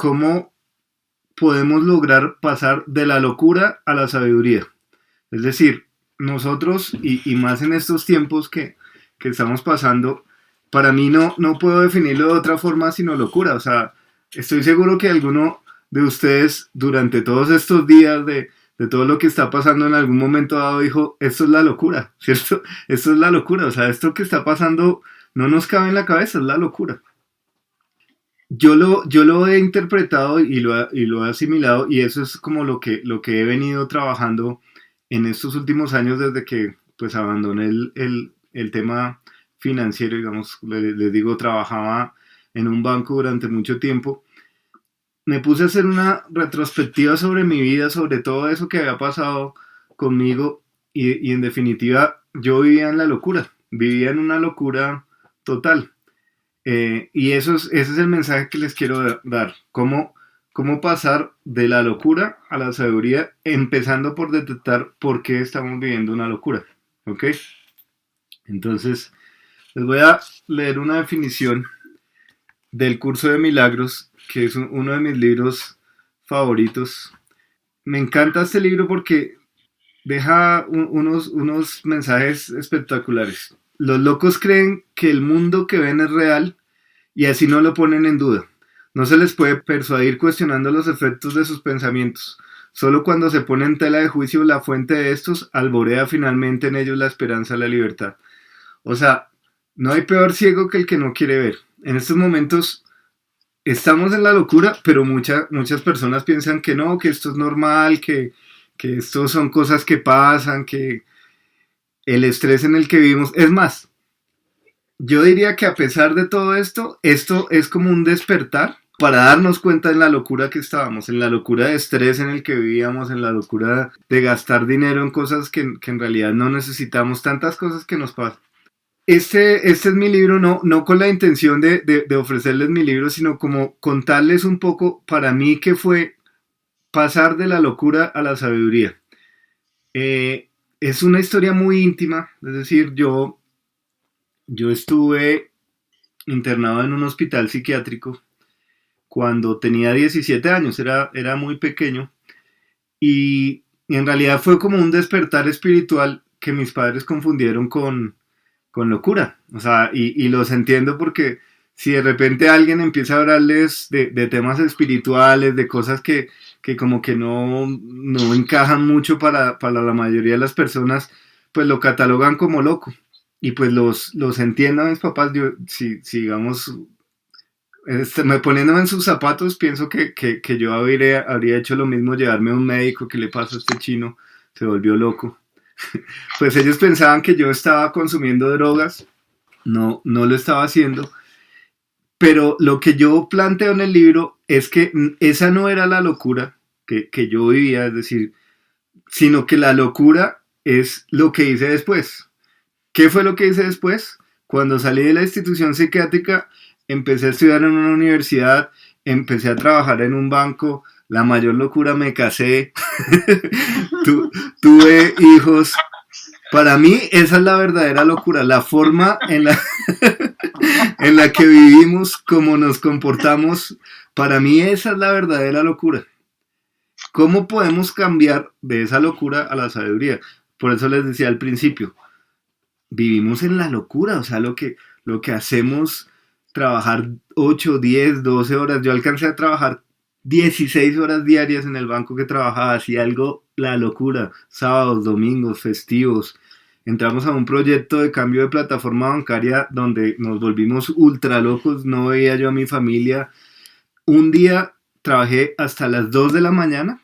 cómo podemos lograr pasar de la locura a la sabiduría. Es decir, nosotros, y más en estos tiempos que estamos pasando, para mí no puedo definirlo de otra forma sino locura. O sea, estoy seguro que alguno de ustedes durante todos estos días de todo lo que está pasando en algún momento dado dijo, esto es la locura, ¿cierto? Esto es la locura, o sea, esto que está pasando no nos cabe en la cabeza, es la locura. Yo lo he interpretado y lo he asimilado y eso es como lo que he venido trabajando en estos últimos años desde que pues abandoné el tema financiero, digamos, les digo, trabajaba en un banco durante mucho tiempo. Me puse a hacer una retrospectiva sobre mi vida, sobre todo eso que había pasado conmigo y en definitiva yo vivía en la locura, vivía en una locura total. Y ese es el mensaje que les quiero dar. ¿Cómo pasar de la locura a la sabiduría, empezando por detectar por qué estamos viviendo una locura? ¿Ok? Entonces, les voy a leer una definición del Curso de Milagros, que es uno de mis libros favoritos. Me encanta este libro porque deja unos mensajes espectaculares. Los locos creen que el mundo que ven es real y así no lo ponen en duda. No se les puede persuadir cuestionando los efectos de sus pensamientos. Solo cuando se pone en tela de juicio la fuente de estos, alborea finalmente en ellos la esperanza de la libertad. O sea, no hay peor ciego que el que no quiere ver. En estos momentos estamos en la locura, pero muchas personas piensan que no, que esto es normal, que esto son cosas que pasan, que el estrés en el que vivimos. Es más, yo diría que a pesar de todo esto es como un despertar para darnos cuenta en la locura que estábamos, en la locura de estrés en el que vivíamos, en la locura de gastar dinero en cosas que en realidad no necesitamos, tantas cosas que nos pasan. Este es mi libro, no con la intención de ofrecerles mi libro, sino como contarles un poco para mí que fue pasar de la locura a la sabiduría. Es una historia muy íntima, es decir, yo estuve internado en un hospital psiquiátrico cuando tenía 17 años, era muy pequeño y en realidad fue como un despertar espiritual que mis padres confundieron con locura. O sea, y los entiendo porque si de repente alguien empieza a hablarles de temas espirituales, de cosas que como que no encajan mucho para la mayoría de las personas, pues lo catalogan como loco. Y pues los entiendo a mis papás, yo, si digamos, me poniéndome en sus zapatos, pienso que yo habría hecho lo mismo, llevarme a un médico, ¿qué le pasa a este chino? Se volvió loco. Pues ellos pensaban que yo estaba consumiendo drogas, no lo estaba haciendo, pero lo que yo planteo en el libro es que esa no era la locura que yo vivía, es decir, sino que la locura es lo que hice después. ¿Qué fue lo que hice después? Cuando salí de la institución psiquiátrica, empecé a estudiar en una universidad, empecé a trabajar en un banco, la mayor locura, me casé, tuve hijos. Para mí esa es la verdadera locura, la forma en la que vivimos, cómo nos comportamos. Para mí esa es la verdadera locura. ¿Cómo podemos cambiar de esa locura a la sabiduría? Por eso les decía al principio, vivimos en la locura, o sea, lo que hacemos, trabajar 8, 10, 12 horas. Yo alcancé a trabajar 16 horas diarias en el banco que trabajaba, hacía algo, la locura, sábados, domingos, festivos. Entramos a un proyecto de cambio de plataforma bancaria donde nos volvimos ultra locos, no veía yo a mi familia. Un día trabajé hasta las 2 de la mañana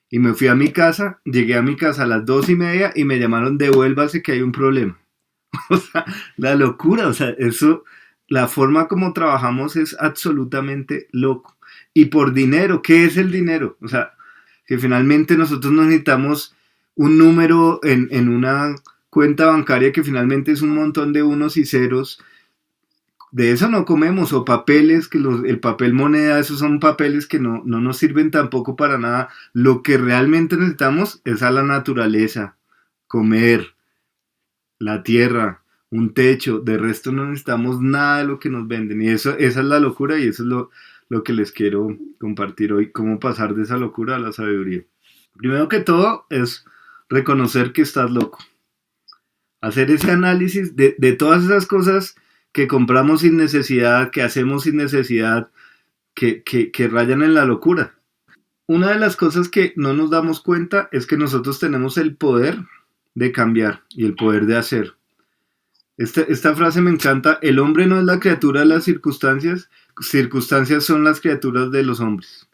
y me fui a mi casa, llegué a mi casa a las 2:30 y me llamaron devuélvase que hay un problema. O sea, la locura, o sea, eso, la forma como trabajamos es absolutamente loco. Y por dinero, ¿qué es el dinero? O sea, que finalmente nosotros no necesitamos un número en una cuenta bancaria que finalmente es un montón de unos y ceros. De eso no comemos, o papeles, el papel moneda, esos son papeles que no nos sirven tampoco para nada. Lo que realmente necesitamos es a la naturaleza, comer, la tierra, un techo, de resto no necesitamos nada de lo que nos venden. Y esa es la locura y eso es lo que les quiero compartir hoy, cómo pasar de esa locura a la sabiduría. Primero que todo es reconocer que estás loco. Hacer ese análisis de todas esas cosas que compramos sin necesidad, que hacemos sin necesidad, que rayan en la locura. Una de las cosas que no nos damos cuenta es que nosotros tenemos el poder de cambiar y el poder de hacer. Esta frase me encanta: el hombre no es la criatura de las circunstancias, circunstancias son las criaturas de los hombres.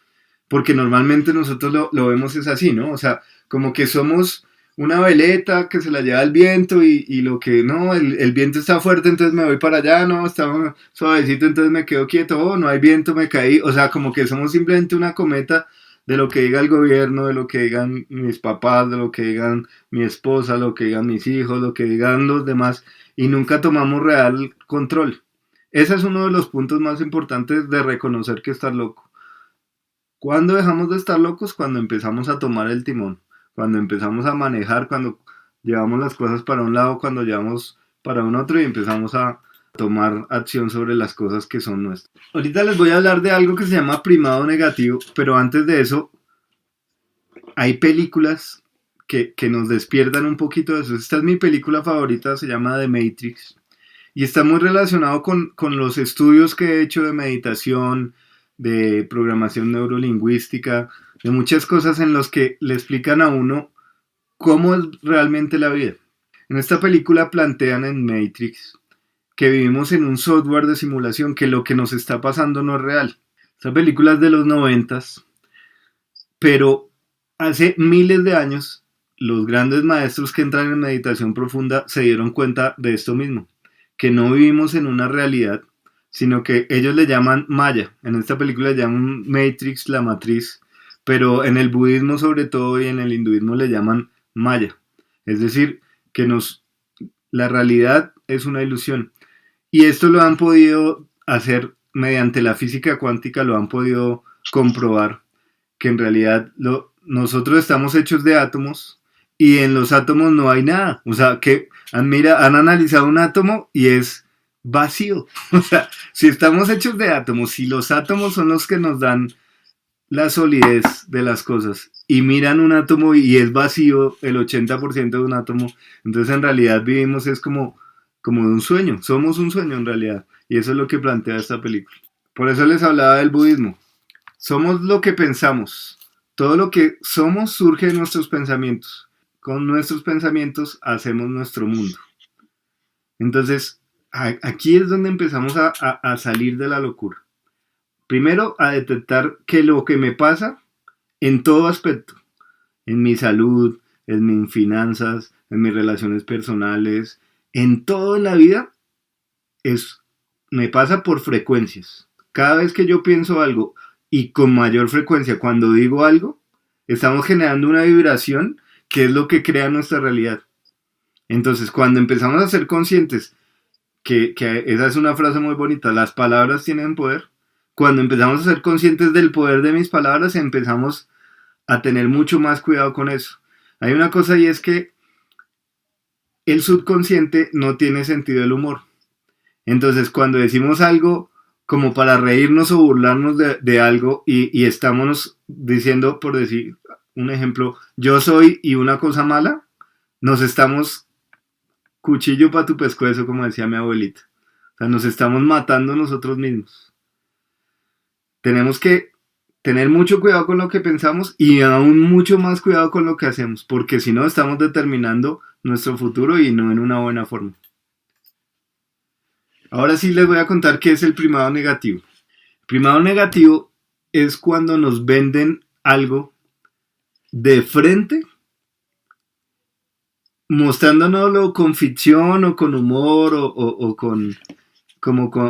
Porque normalmente nosotros lo vemos es así, ¿no? O sea, como que somos una veleta que se la lleva el viento y lo que, no, el viento está fuerte, entonces me voy para allá, no, está suavecito, entonces me quedo quieto, oh, no hay viento, me caí. O sea, como que somos simplemente una cometa de lo que diga el gobierno, de lo que digan mis papás, de lo que digan mi esposa, lo que digan mis hijos, lo que digan los demás, y nunca tomamos real control. Ese es uno de los puntos más importantes de reconocer que estás loco. ¿Cuándo dejamos de estar locos? Cuando empezamos a tomar el timón, cuando empezamos a manejar, cuando llevamos las cosas para un lado, cuando llevamos para un otro y empezamos a tomar acción sobre las cosas que son nuestras. Ahorita les voy a hablar de algo que se llama primado negativo, pero antes de eso hay películas que nos despiertan un poquito de eso. Esta es mi película favorita, se llama The Matrix y está muy relacionado con los estudios que he hecho de meditación, de programación neurolingüística, de muchas cosas en los que le explican a uno cómo es realmente la vida. En esta película plantean en Matrix que vivimos en un software de simulación, que lo que nos está pasando no es real. Esta película es de los 90, pero hace miles de años los grandes maestros que entran en meditación profunda se dieron cuenta de esto mismo, que no vivimos en una realidad, sino que ellos le llaman Maya. En esta película le llaman Matrix, la matriz, pero en el budismo sobre todo y en el hinduismo le llaman Maya. Es decir, que la realidad es una ilusión. Y esto lo han podido hacer mediante la física cuántica, lo han podido comprobar, que en realidad nosotros estamos hechos de átomos y en los átomos no hay nada. O sea, que han analizado un átomo y es vacío. O sea, si estamos hechos de átomos, si los átomos son los que nos dan la solidez de las cosas y miran un átomo y es vacío el 80% de un átomo, entonces en realidad vivimos es como de un sueño, somos un sueño en realidad, y eso es lo que plantea esta película. Por eso les hablaba del budismo. Somos lo que pensamos, todo lo que somos surge de nuestros pensamientos, con nuestros pensamientos hacemos nuestro mundo. Entonces aquí es donde empezamos a salir de la locura. Primero, a detectar que lo que me pasa en todo aspecto, en mi salud, en mis finanzas, en mis relaciones personales, en todo en la vida, me pasa por frecuencias. Cada vez que yo pienso algo y con mayor frecuencia cuando digo algo, estamos generando una vibración que es lo que crea nuestra realidad. Entonces, cuando empezamos a ser conscientes, que esa es una frase muy bonita, las palabras tienen poder. Cuando empezamos a ser conscientes del poder de mis palabras, empezamos a tener mucho más cuidado con eso. Hay una cosa y es que el subconsciente no tiene sentido del humor. Entonces, cuando decimos algo como para reírnos o burlarnos de algo y estamos diciendo, por decir un ejemplo, yo soy y una cosa mala, nos estamos cuchillo para tu pescuezo, como decía mi abuelita. O sea, nos estamos matando nosotros mismos. Tenemos que tener mucho cuidado con lo que pensamos y aún mucho más cuidado con lo que hacemos, porque si no estamos determinando nuestro futuro y no en una buena forma. Ahora sí les voy a contar qué es el primado negativo. El primado negativo es cuando nos venden algo de frente, mostrándonoslo con ficción o con humor o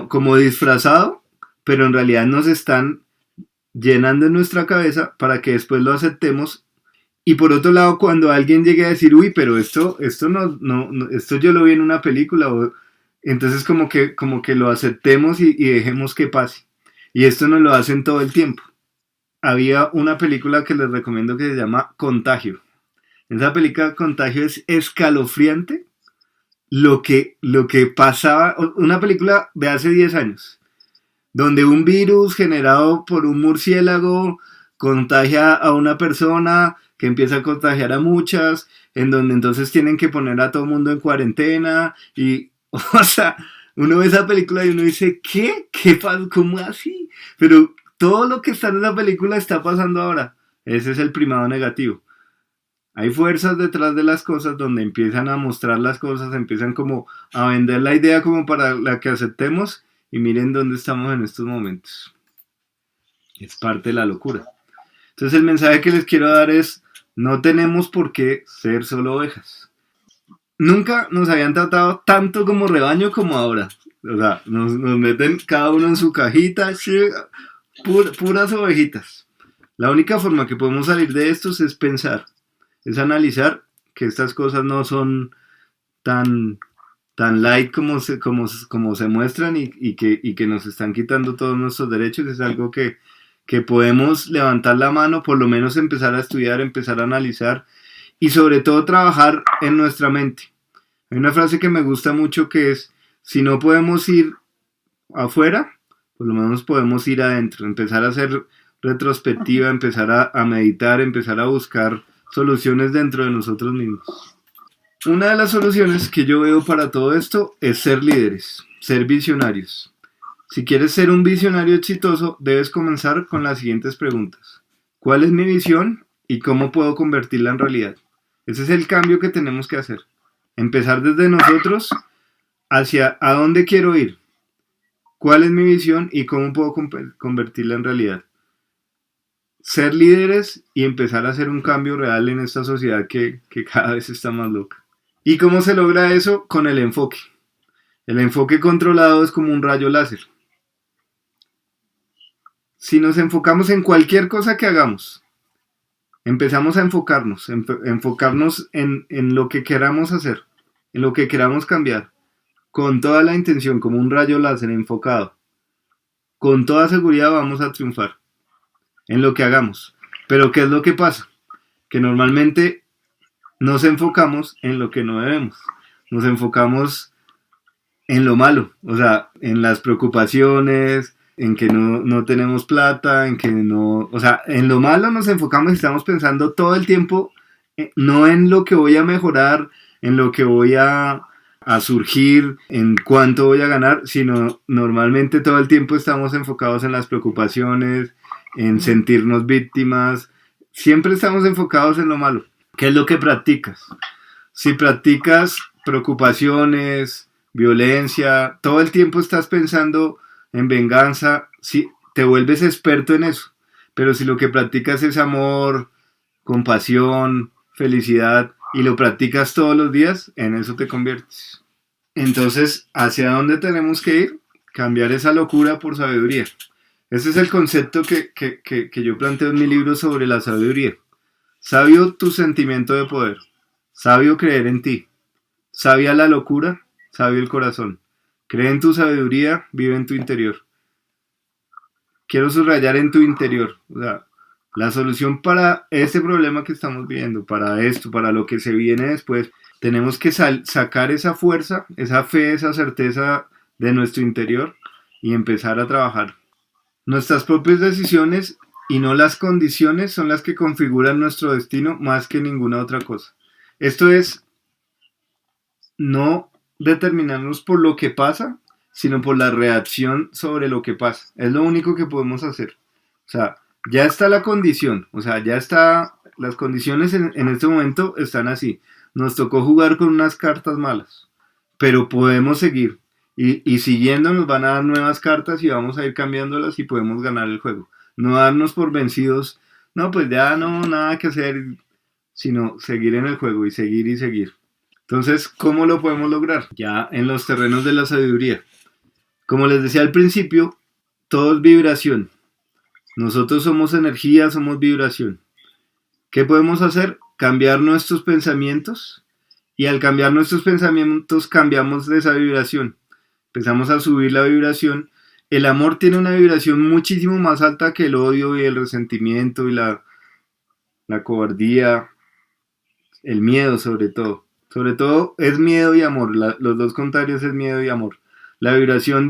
como disfrazado, pero en realidad nos están llenando en nuestra cabeza para que después lo aceptemos. Y por otro lado, cuando alguien llegue a decir, uy, pero esto no, esto yo lo vi en una película, entonces como que lo aceptemos y dejemos que pase. Y esto nos lo hacen todo el tiempo. Había una película que les recomiendo que se llama Contagio. Esa película Contagio es escalofriante lo que pasaba, una película de hace 10 años. donde un virus generado por un murciélago contagia a una persona que empieza a contagiar a muchas, en donde entonces tienen que poner a todo el mundo en cuarentena y, o sea, uno ve esa película y uno dice, ¿qué? ¿Qué pasa? ¿Cómo así? Pero todo lo que está en la película está pasando ahora. Ese es el primado negativo. Hay fuerzas detrás de las cosas donde empiezan a mostrar las cosas, empiezan como a vender la idea como para la que aceptemos y miren dónde estamos en estos momentos. Es parte de la locura. Entonces el mensaje que les quiero dar es, no tenemos por qué ser solo ovejas. Nunca nos habían tratado tanto como rebaño como ahora. O sea, nos meten cada uno en su cajita, puras ovejitas. La única forma que podemos salir de estos es pensar, es analizar que estas cosas no son tan, tan light como se muestran y que nos están quitando todos nuestros derechos. Es algo que podemos levantar la mano, por lo menos empezar a estudiar, empezar a analizar y sobre todo trabajar en nuestra mente. Hay una frase que me gusta mucho que es, si no podemos ir afuera, por lo menos podemos ir adentro, empezar a hacer retrospectiva, empezar a meditar, empezar a buscar soluciones dentro de nosotros mismos. Una de las soluciones que yo veo para todo esto es ser líderes, ser visionarios. Si quieres ser un visionario exitoso, debes comenzar con las siguientes preguntas. ¿Cuál es mi visión y cómo puedo convertirla en realidad? Ese es el cambio que tenemos que hacer. Empezar desde nosotros hacia a dónde quiero ir. ¿Cuál es mi visión y cómo puedo convertirla en realidad? Ser líderes y empezar a hacer un cambio real en esta sociedad que cada vez está más loca. ¿Y cómo se logra eso? Con el enfoque. El enfoque controlado es como un rayo láser. Si nos enfocamos en cualquier cosa que hagamos, empezamos a enfocarnos en lo que queramos hacer, en lo que queramos cambiar, con toda la intención, como un rayo láser enfocado, con toda seguridad vamos a triunfar en lo que hagamos. Pero ¿qué es lo que pasa? Que normalmente nos enfocamos en lo que no debemos. Nos enfocamos en lo malo, o sea, en las preocupaciones, en que no tenemos plata, en que no, o sea, en lo malo nos enfocamos y estamos pensando todo el tiempo, no en lo que voy a mejorar, en lo que voy a surgir, en cuánto voy a ganar, sino normalmente todo el tiempo estamos enfocados en las preocupaciones, en sentirnos víctimas, siempre estamos enfocados en lo malo. ¿Qué es lo que practicas? Si practicas preocupaciones, violencia, todo el tiempo estás pensando en venganza, si te vuelves experto en eso. Pero si lo que practicas es amor, compasión, felicidad y lo practicas todos los días, en eso te conviertes. Entonces, ¿hacia dónde tenemos que ir? Cambiar esa locura por sabiduría. Ese es el concepto que yo planteo en mi libro sobre la sabiduría. Sabio tu sentimiento de poder, sabio creer en ti, sabia la locura, sabio el corazón. Cree en tu sabiduría, vive en tu interior. Quiero subrayar en tu interior. O sea, la solución para este problema que estamos viviendo, para esto, para lo que se viene después, tenemos que sacar esa fuerza, esa fe, esa certeza de nuestro interior y empezar a trabajar. Nuestras propias decisiones y no las condiciones son las que configuran nuestro destino más que ninguna otra cosa. Esto es no determinarnos por lo que pasa, sino por la reacción sobre lo que pasa. Es lo único que podemos hacer. O sea, ya está la condición, o sea, ya está, las condiciones en este momento están así. Nos tocó jugar con unas cartas malas, pero podemos seguir. Y siguiendo nos van a dar nuevas cartas y vamos a ir cambiándolas y podemos ganar el juego. No darnos por vencidos, no, pues ya no, nada que hacer, sino seguir en el juego y seguir y seguir. Entonces, ¿cómo lo podemos lograr? Ya en los terrenos de la sabiduría. Como les decía al principio, todo es vibración. Nosotros somos energía, somos vibración. ¿Qué podemos hacer? Cambiar nuestros pensamientos y al cambiar nuestros pensamientos cambiamos de esa vibración. Empezamos a subir la vibración. El amor tiene una vibración muchísimo más alta que el odio y el resentimiento y la cobardía, el miedo sobre todo. Sobre todo es miedo y amor. Los dos contrarios es miedo y amor. La vibración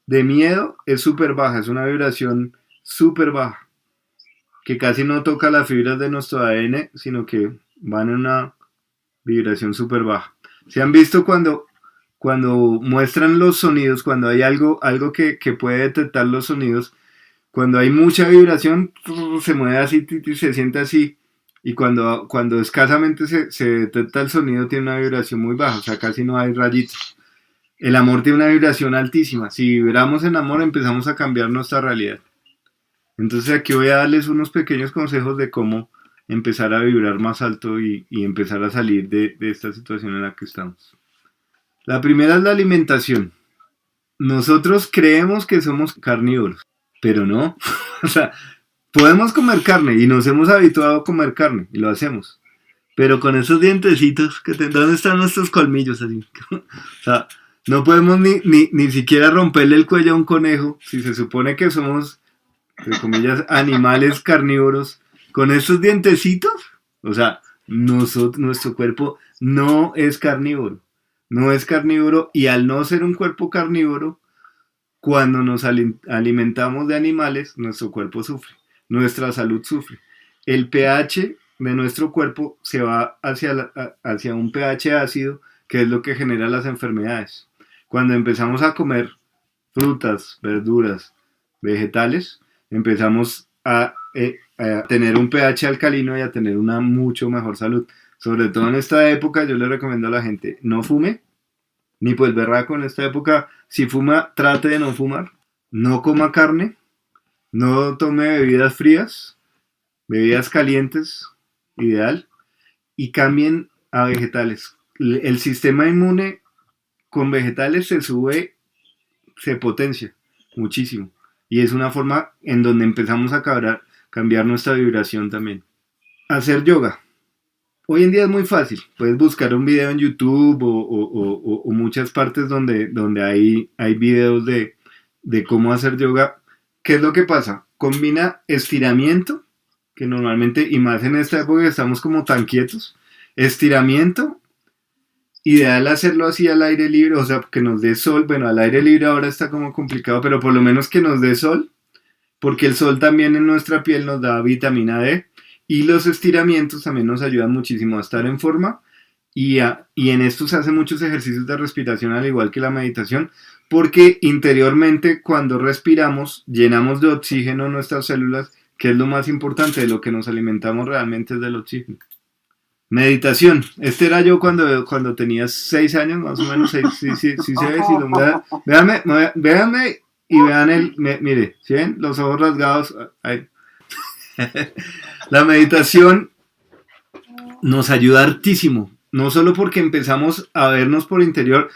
de miedo es súper baja, es una vibración súper baja, que casi no toca las fibras de nuestro ADN, sino que van en una vibración súper baja. ¿Se han visto cuando muestran los sonidos, cuando hay algo que puede detectar los sonidos? Cuando hay mucha vibración, se mueve así, se siente así. Y cuando escasamente se detecta el sonido, tiene una vibración muy baja, o sea, casi no hay rayitos. El amor tiene una vibración altísima. Si vibramos en amor, empezamos a cambiar nuestra realidad. Entonces aquí voy a darles unos pequeños consejos de cómo empezar a vibrar más alto y empezar a salir de esta situación en la que estamos. La primera es la alimentación. Nosotros creemos que somos carnívoros, pero no. O sea, podemos comer carne y nos hemos habituado a comer carne y lo hacemos. Pero con esos dientecitos, ¿dónde están nuestros colmillos? Así? O sea, no podemos ni siquiera romperle el cuello a un conejo si se supone que somos, entre comillas, animales carnívoros. Con estos dientecitos, o sea, nuestro cuerpo no es carnívoro. No es carnívoro y al no ser un cuerpo carnívoro, cuando nos alimentamos de animales, nuestro cuerpo sufre, nuestra salud sufre. El pH de nuestro cuerpo se va hacia un pH ácido, que es lo que genera las enfermedades. Cuando empezamos a comer frutas, verduras, vegetales, empezamos a tener un pH alcalino y a tener una mucho mejor salud. Sobre todo en esta época, yo le recomiendo a la gente, no fume, ni pues berraco en esta época. Si fuma, trate de no fumar. No coma carne. No tome bebidas frías. Bebidas calientes, ideal. Y cambien a vegetales. El sistema inmune con vegetales se sube, se potencia muchísimo. Y es una forma en donde empezamos a cambiar nuestra vibración también. Hacer yoga. Hoy en día es muy fácil, puedes buscar un video en YouTube o muchas partes donde hay videos de cómo hacer yoga. ¿Qué es lo que pasa? Combina estiramiento, que normalmente, y más en esta época que estamos como tan quietos, estiramiento, ideal hacerlo así al aire libre, o sea, que nos dé sol. Bueno, al aire libre ahora está como complicado, pero por lo menos que nos dé sol, porque el sol también en nuestra piel nos da vitamina D. Y los estiramientos también nos ayudan muchísimo a estar en forma y en esto se hacen muchos ejercicios de respiración al igual que la meditación, porque interiormente cuando respiramos llenamos de oxígeno nuestras células, que es lo más importante, de lo que nos alimentamos realmente es del oxígeno. Meditación. Este era yo cuando tenía 6 años, más o menos. Sí, se ve. Véanme y vean mire, ¿sí ven? Los ojos rasgados. Ahí. La meditación nos ayuda hartísimo, no solo porque empezamos a vernos por interior.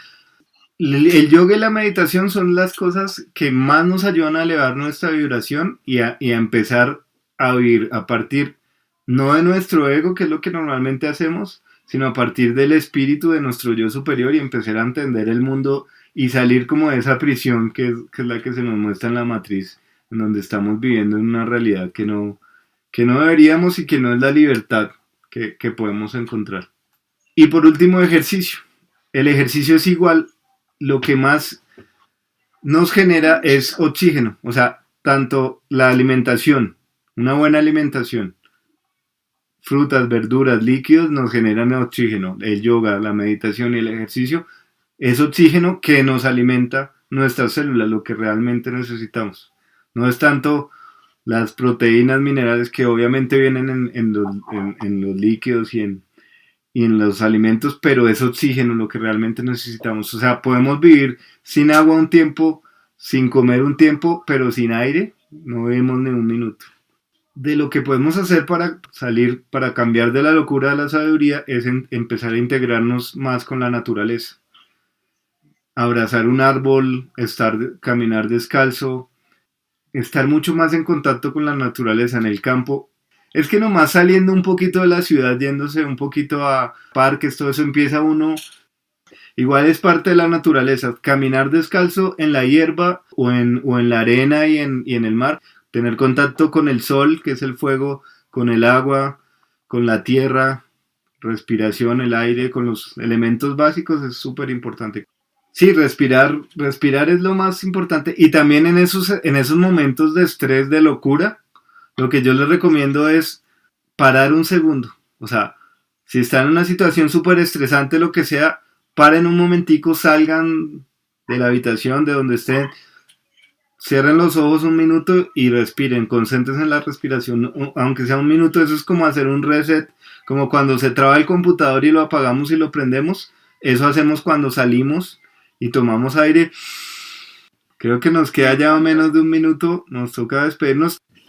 El yoga y la meditación son las cosas que más nos ayudan a elevar nuestra vibración y a empezar a vivir a partir no de nuestro ego, que es lo que normalmente hacemos, sino a partir del espíritu de nuestro yo superior y empezar a entender el mundo y salir como de esa prisión que es la que se nos muestra en la matriz, en donde estamos viviendo en una realidad que no deberíamos y que no es la libertad que podemos encontrar. Y por último, ejercicio. El ejercicio es igual, lo que más nos genera es oxígeno, o sea, tanto la alimentación, una buena alimentación, frutas, verduras, líquidos nos generan oxígeno. El yoga, la meditación y el ejercicio es oxígeno que nos alimenta nuestras células, lo que realmente necesitamos. No es tanto las proteínas, minerales que obviamente vienen en los líquidos y en los alimentos, pero es oxígeno lo que realmente necesitamos. O sea, podemos vivir sin agua un tiempo, sin comer un tiempo, pero sin aire no vivimos ni un minuto. De lo que podemos hacer para salir, para cambiar de la locura a la sabiduría, es empezar a integrarnos más con la naturaleza. Abrazar un árbol, caminar descalzo, estar mucho más en contacto con la naturaleza en el campo. Es que nomás saliendo un poquito de la ciudad, yéndose un poquito a parques, todo eso empieza uno. Igual es parte de la naturaleza. Caminar descalzo en la hierba o en la arena y en el mar. Tener contacto con el sol, que es el fuego, con el agua, con la tierra, respiración, el aire, con los elementos básicos es súper importante. Sí, respirar es lo más importante. Y también en esos momentos de estrés, de locura, lo que yo les recomiendo es parar un segundo. O sea, si están en una situación súper estresante, lo que sea, paren un momentico, salgan de la habitación, de donde estén, cierren los ojos un minuto y respiren, concéntrense en la respiración, aunque sea un minuto, eso es como hacer un reset, como cuando se traba el computador y lo apagamos y lo prendemos, eso hacemos cuando salimos y tomamos aire. Creo que nos queda ya menos de un minuto, nos toca despedirnos.